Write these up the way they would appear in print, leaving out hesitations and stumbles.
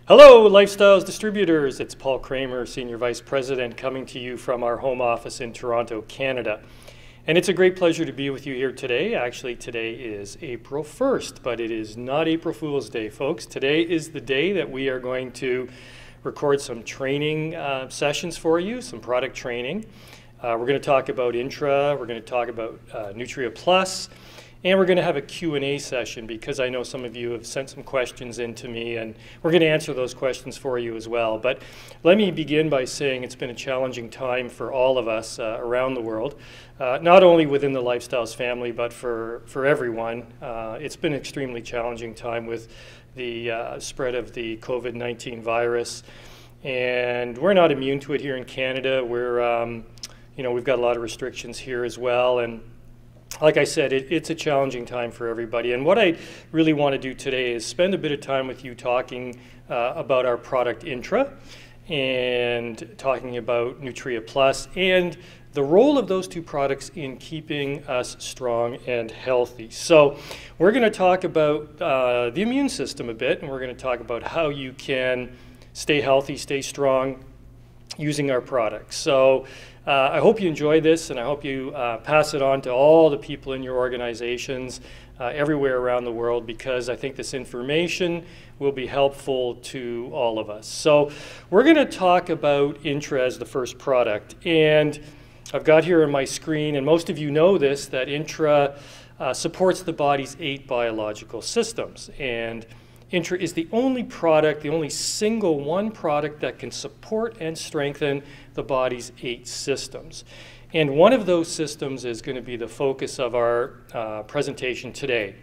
Hello, Lifestyles Distributors. It's Paul Kramer, Senior Vice President, coming to you from our home office in Toronto, Canada. And it's a great pleasure to be with you here today. Actually, today is April 1st, but it is not April Fool's Day, folks. Today is the day that we are going to record some training sessions for you, some product training. We're going to talk about INTRA, we're going to talk about Nutria Plus, and we're going to have a Q&A session because I know some of you have sent some questions in to me, and we're going to answer those questions for you as well. But let me begin by saying it's been a challenging time for all of us around the world, not only within the Lifestyles family, but for everyone. It's been an extremely challenging time with the spread of the COVID-19 virus, and we're not immune to it here in Canada. We've got a lot of restrictions here as well, and like I said, it's a challenging time for everybody. And what I really want to do today is spend a bit of time with you talking about our product INTRA and talking about Nutria Plus and the role of those two products in keeping us strong and healthy. So we're going to talk about the immune system a bit, and we're going to talk about how you can stay healthy, stay strong using our products. So I hope you enjoy this, and I hope you pass it on to all the people in your organizations everywhere around the world, because I think this information will be helpful to all of us. So we're going to talk about INTRA as the first product, and I've got here on my screen, and most of you know this, that INTRA supports the body's 8 biological systems, and INTRA is the only product, the only single one product that can support and strengthen the body's 8 systems. And one of those systems is going to be the focus of our presentation today.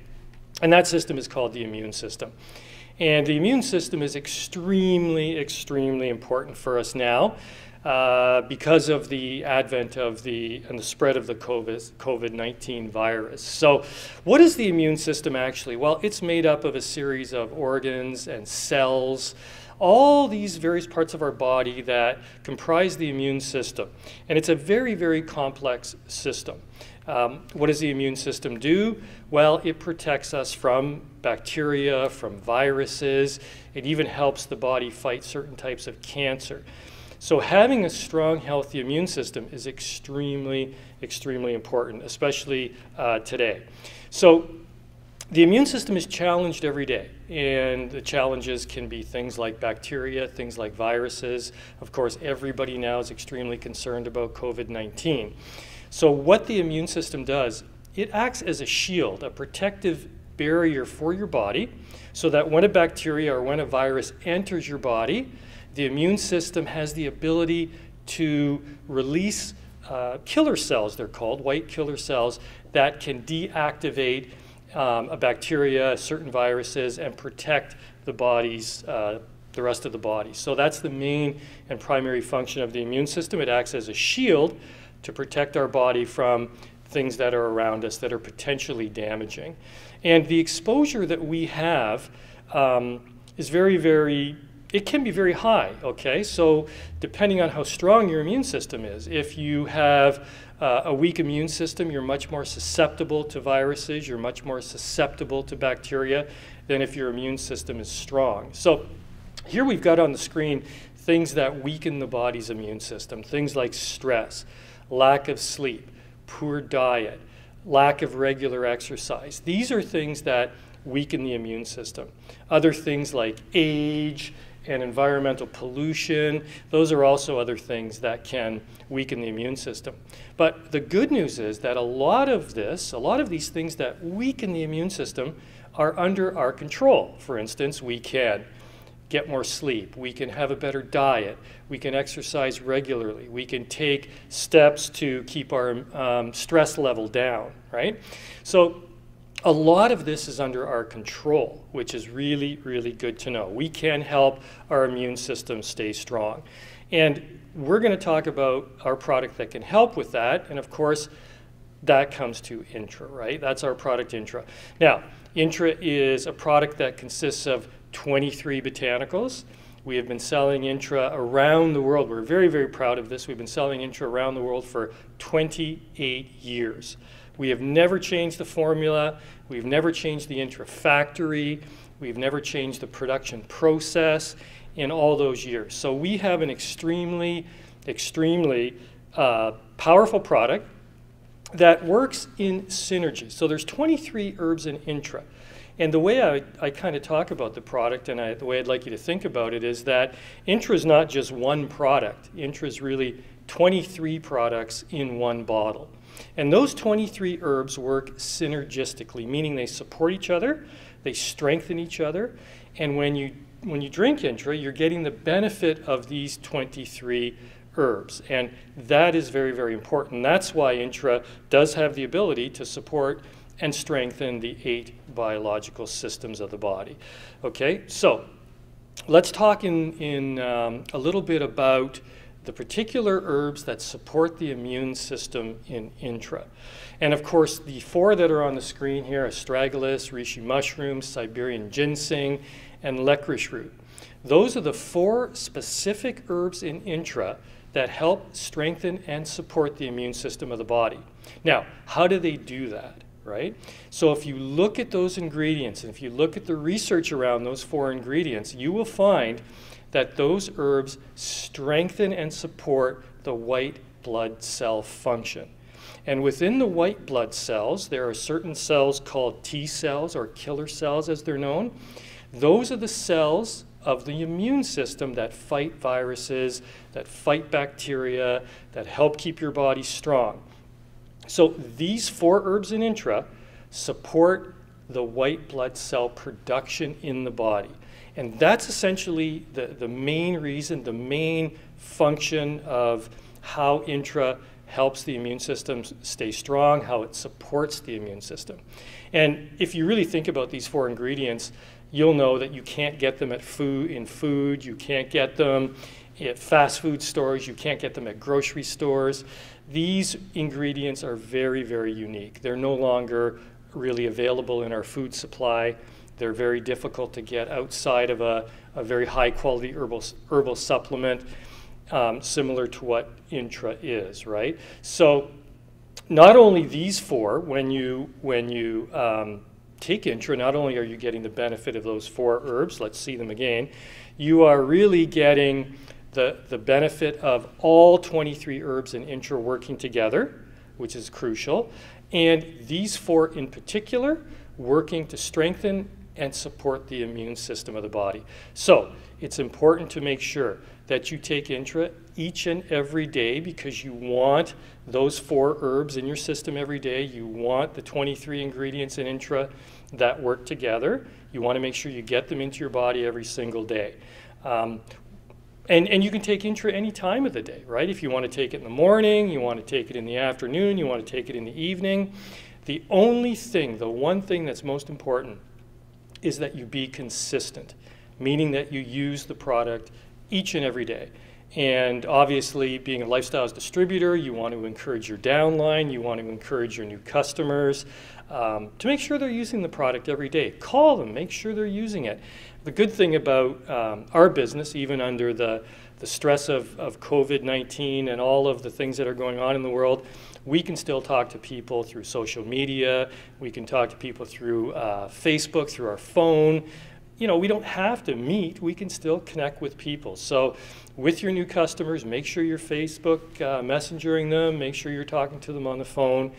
And that system is called the immune system. And the immune system is extremely, extremely important for us now because of the advent of and the spread of the COVID-19 virus. So what is the immune system actually? Well, it's made up of a series of organs and cells, all these various parts of our body that comprise the immune system. And it's a very, very complex system. What does the immune system do? Well, it protects us from bacteria, from viruses. It even helps the body fight certain types of cancer. So having a strong, healthy immune system is extremely, extremely important, especially today. So the immune system is challenged every day, and the challenges can be things like bacteria, things like viruses. Of course, everybody now is extremely concerned about COVID-19. So what the immune system does, it acts as a shield, a protective barrier for your body, so that when a bacteria or when a virus enters your body, the immune system has the ability to release killer cells, they're called, white killer cells, that can deactivate a bacteria, certain viruses, and protect the body's, the rest of the body. So that's the main and primary function of the immune system. It acts as a shield to protect our body from things that are around us that are potentially damaging. And the exposure that we have is it can be very high, okay? So depending on how strong your immune system is, if you have a weak immune system, you're much more susceptible to viruses, you're much more susceptible to bacteria than if your immune system is strong. So here we've got on the screen things that weaken the body's immune system, things like stress, lack of sleep, poor diet, lack of regular exercise. These are things that weaken the immune system. Other things like age and environmental pollution, those are also other things that can weaken the immune system. But the good news is that a lot of these things that weaken the immune system are under our control. For instance, we can get more sleep, we can have a better diet, we can exercise regularly, we can take steps to keep our stress level down, right? So a lot of this is under our control, which is really, really good to know. We can help our immune system stay strong. And we're going to talk about our product that can help with that. And of course, that comes to INTRA, right? That's our product INTRA. Now, INTRA is a product that consists of 23 botanicals. We have been selling INTRA around the world. We're very, very proud of this. We've been selling INTRA around the world for 28 years. We have never changed the formula. We've never changed the INTRA factory. We've never changed the production process in all those years. So we have an extremely powerful product that works in synergy. So there's 23 herbs in INTRA. And the way I kind of talk about the product, and the way I'd like you to think about it, is that INTRA is not just one product. INTRA is really 23 products in one bottle. And those 23 herbs work synergistically, meaning they support each other, they strengthen each other, and when you drink INTRA, you're getting the benefit of these 23 herbs. And that is very, very important. That's why INTRA does have the ability to support and strengthen the 8 biological systems of the body. Okay, so let's talk in a little bit about the particular herbs that support the immune system in INTRA. And of course, the 4 that are on the screen here, astragalus, reishi mushrooms, Siberian ginseng, and licorice root. Those are the 4 specific herbs in INTRA that help strengthen and support the immune system of the body. Now, how do they do that, right? So if you look at those ingredients, and if you look at the research around those 4 ingredients, you will find that those herbs strengthen and support the white blood cell function. And within the white blood cells, there are certain cells called T cells, or killer cells as they're known. Those are the cells of the immune system that fight viruses, that fight bacteria, that help keep your body strong. So these 4 herbs in INTRA support the white blood cell production in the body. And that's essentially the main reason, the main function of how INTRA helps the immune system stay strong, how it supports the immune system. And if you really think about these 4 ingredients, you'll know that you can't get them in food, you can't get them at fast food stores, you can't get them at grocery stores. These ingredients are very, very unique. They're no longer really available in our food supply. They're very difficult to get outside of a very high quality herbal supplement, similar to what INTRA is, right? So not only these 4, when you take INTRA, not only are you getting the benefit of those 4 herbs, let's see them again, you are really getting the benefit of all 23 herbs in INTRA working together, which is crucial, and these 4 in particular working to strengthen and support the immune system of the body. So it's important to make sure that you take INTRA each and every day, because you want those 4 herbs in your system every day. You want the 23 ingredients in INTRA that work together. You want to make sure you get them into your body every single day. And you can take INTRA any time of the day, right? If you want to take it in the morning, you want to take it in the afternoon, you want to take it in the evening. The only thing, the one thing that's most important is that you be consistent, meaning that you use the product each and every day. And obviously, being a lifestyles distributor, you want to encourage your downline, you want to encourage your new customers to make sure they're using the product every day. Call them, make sure they're using it. The good thing about our business, even under the stress of COVID-19 and all of the things that are going on in the world, we can still talk to people through social media, we can talk to people through Facebook, through our phone. You know, we don't have to meet, we can still connect with people. So with your new customers, make sure you're Facebook messengering them, make sure you're talking to them on the phone.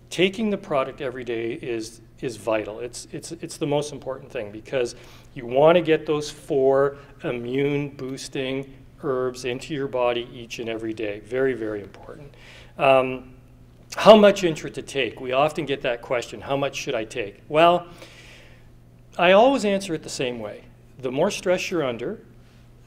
Taking the product every day is vital. It's the most important thing, because you want to get those 4 immune boosting herbs into your body each and every day. Very, very important. How much INTRA to take? We often get that question, how much should I take? Well, I always answer it the same way. The more stress you're under,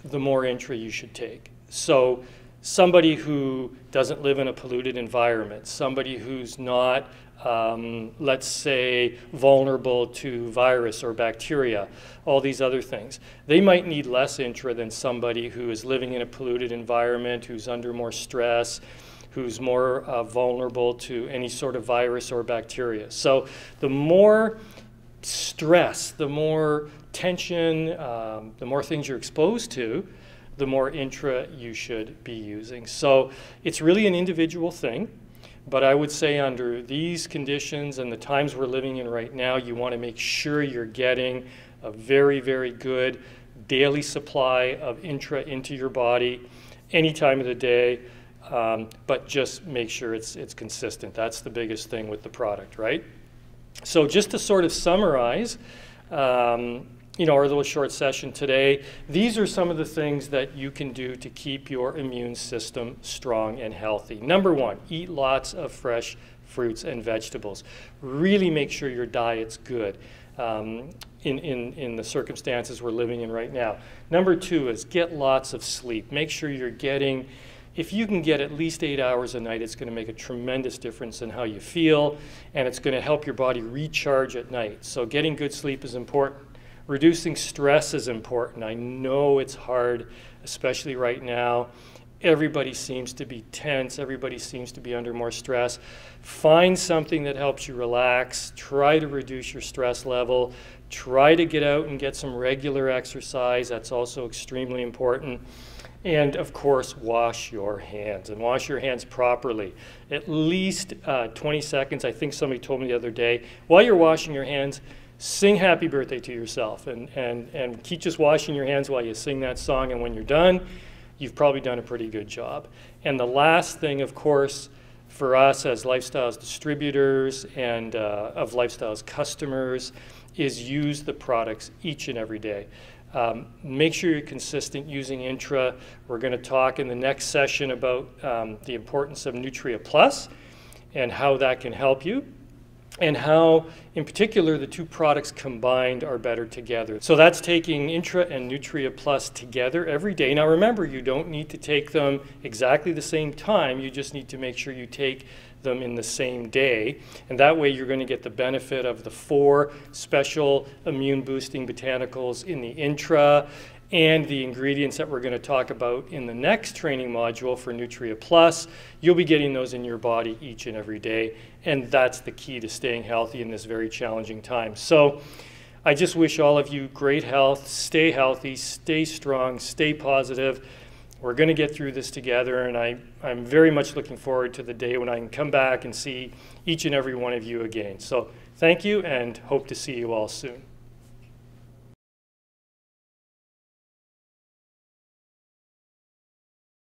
the more INTRA you should take. So somebody who doesn't live in a polluted environment, somebody who's not, let's say, vulnerable to virus or bacteria, all these other things, they might need less INTRA than somebody who is living in a polluted environment, who's under more stress, who's more vulnerable to any sort of virus or bacteria. So the more stress, the more tension, the more things you're exposed to, the more INTRA you should be using. So it's really an individual thing, But I would say under these conditions and the times we're living in right now, you want to make sure you're getting a very, very good daily supply of INTRA into your body any time of the day, but just make sure it's consistent. That's the biggest thing with the product, right? So just to sort of summarize, our little short session today, these are some of the things that you can do to keep your immune system strong and healthy. Number one, eat lots of fresh fruits and vegetables. Really make sure your diet's good in the circumstances we're living in right now. Number two is get lots of sleep. Make sure you're getting, if you can get at least 8 hours a night, it's going to make a tremendous difference in how you feel, and it's going to help your body recharge at night. So getting good sleep is important. Reducing stress is important. I know it's hard, especially right now. Everybody seems to be tense. Everybody seems to be under more stress. Find something that helps you relax. Try to reduce your stress level. Try to get out and get some regular exercise. That's also extremely important. And of course, wash your hands, and wash your hands properly. At least 20 seconds. I think somebody told me the other day, while you're washing your hands, sing happy birthday to yourself, and keep just washing your hands while you sing that song, and when you're done, you've probably done a pretty good job. And the last thing, of course, for us as Lifestyles distributors and of Lifestyles customers is use the products each and every day. Make sure you're consistent using INTRA. We're going to talk in the next session about the importance of Nutria Plus and how that can help you, and how, in particular, the two products combined are better together. So that's taking INTRA and Nutria Plus together every day. Now remember, you don't need to take them exactly the same time. You just need to make sure you take them in the same day, and that way you're going to get the benefit of the 4 special immune boosting botanicals in the INTRA and the ingredients that we're going to talk about in the next training module for Nutria Plus. You'll be getting those in your body each and every day, and that's the key to staying healthy in this very challenging time. So I just wish all of you great health. Stay healthy, stay strong, stay positive. We're going to get through this together, and I'm very much looking forward to the day when I can come back and see each and every one of you again. So thank you, and hope to see you all soon.